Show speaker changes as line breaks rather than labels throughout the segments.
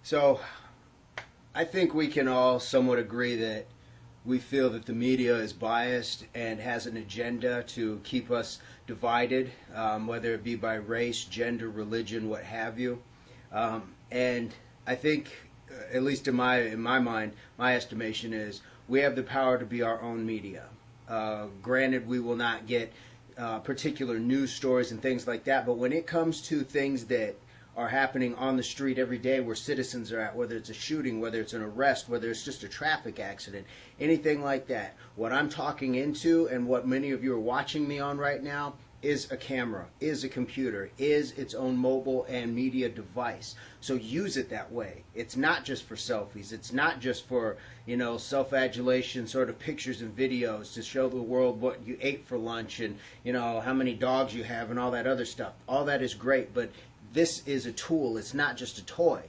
So I think we can all somewhat agree that we feel that the media is biased and has an agenda to keep us divided, whether it be by race, gender, religion, what have you. And I think, at least in my mind, my estimation is we have the power to be our own media. Granted, we will not get particular news stories and things like that, but when it comes to things that are happening on the street every day where citizens are at, whether it's a shooting, whether it's an arrest, whether it's just a traffic accident, anything like that, what I'm talking into and what many of you are watching me on right now is a camera, is a computer, is its own mobile and media device. So use it that way. It's not just for selfies. It's not just for, self-adulation sort of pictures and videos to show the world what you ate for lunch and, how many dogs you have and all that other stuff. All that is great, but this is a tool. It's not just a toy.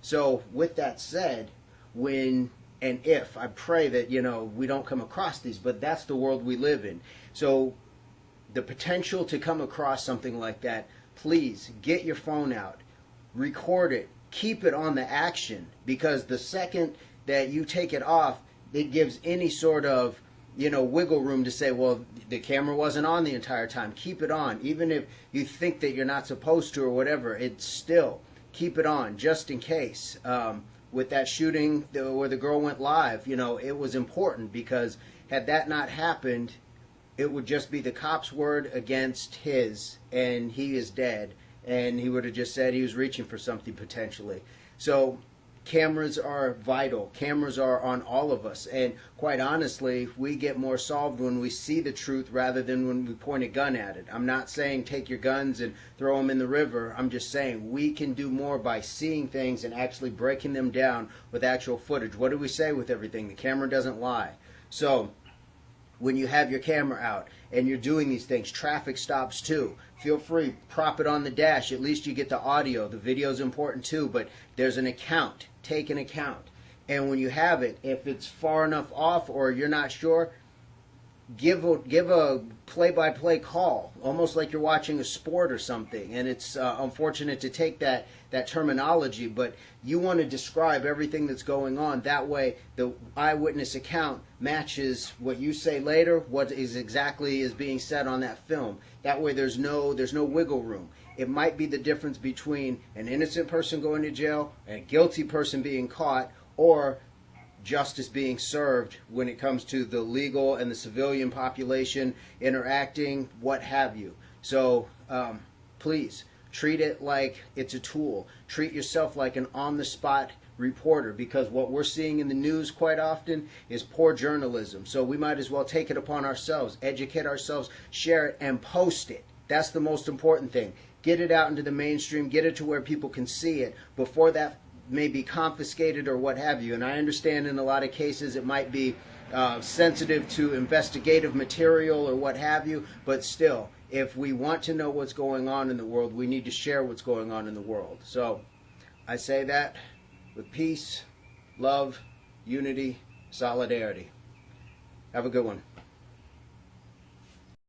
So with that said, when and if, I pray that, we don't come across these, but that's the world we live in. So the potential to come across something like that, please get your phone out, record it, keep it on the action, because the second that you take it off, it gives any sort of wiggle room to say, well, the camera wasn't on the entire time. Keep it on. Even if you think that you're not supposed to or whatever, it's still, keep it on just in case. With that shooting where the girl went live, it was important because had that not happened, it would just be the cop's word against his, and he is dead. And he would have just said he was reaching for something potentially. So cameras are vital. Cameras are on all of us. And quite honestly, we get more solved when we see the truth rather than when we point a gun at it. I'm not saying take your guns and throw them in the river. I'm just saying we can do more by seeing things and actually breaking them down with actual footage. What do we say with everything? The camera doesn't lie. So when you have your camera out and you're doing these things, traffic stops too, feel free, prop it on the dash. At least you get the audio. The video is important too, but there's an account. Take an account. And when you have it, if it's far enough off or you're not sure, give a play-by-play call, almost like you're watching a sport or something. And it's unfortunate to take that terminology, but you want to describe everything that's going on. That way, the eyewitness account matches what you say later, what is exactly is being said on that film. That way, there's no wiggle room. It might be the difference between an innocent person going to jail and a guilty person being caught, or justice being served when it comes to the legal and the civilian population interacting, what have you. So please treat it like it's a tool. Treat yourself like an on-the-spot reporter, because what we're seeing in the news quite often is poor journalism. So we might as well take it upon ourselves, educate ourselves, share it, and post it. That's the most important thing. Get it out into the mainstream, get it to where people can see it before that may be confiscated or what have you. And I understand in a lot of cases it might be sensitive to investigative material or what have you, but still, if we want to know what's going on in the world, we need to share what's going on in the world. So I say that with peace, love, unity, solidarity. Have a good one.